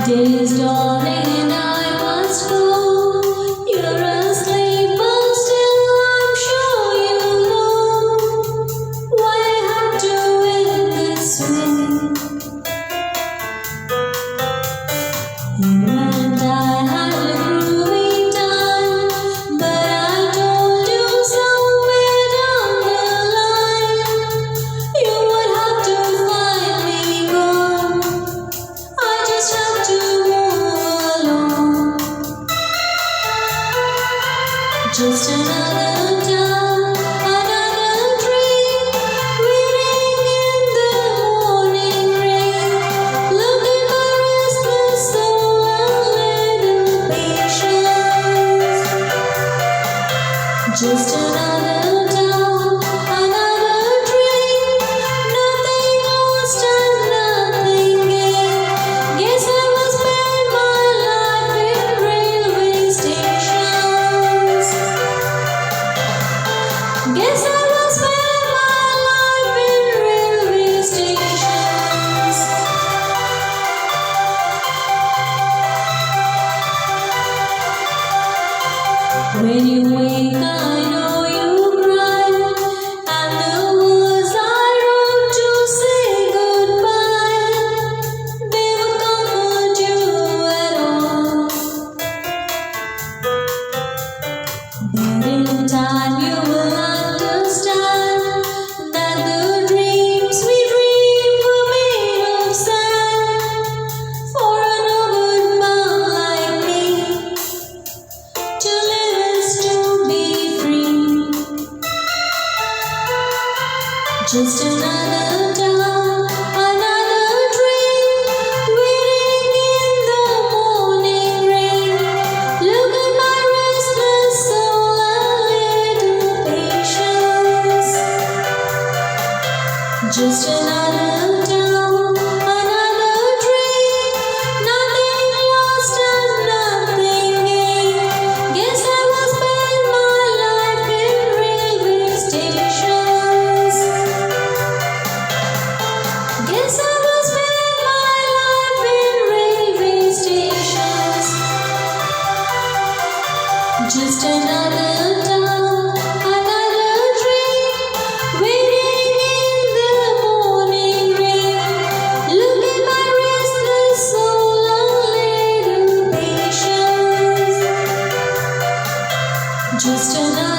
Day is dawning and I must go. You're asleep, but still I'm sure you know why I have to end this way. You and I had a groovy time, but I told you somewhere down the line you would have to find me gone. I just have to move along. Just another town, another dream, waiting in the morning rain. Look at my restless soul and little patience. Just another town, another dream, nothing lost and nothing gained. Guess I will spend my life in railway stations. Guess I will spend my life in railway stations. When you wake, I know you cry, and the words I wrote to say goodbye, they would comfort you at all. But in time you will understand that the dreams we dream were made of sand. For an old man like me, to live is to be free. Just another town, another dream, waiting in the morning rain. Look at my restless soul and little patience. Just another town, another dream, nothing lost and nothing gained. Guess I will spend my life in railway stations. Guess I will spend my life in railway stations. Just another town, another dream, waiting in the morning rain. Look at my restless soul and little patience. Just another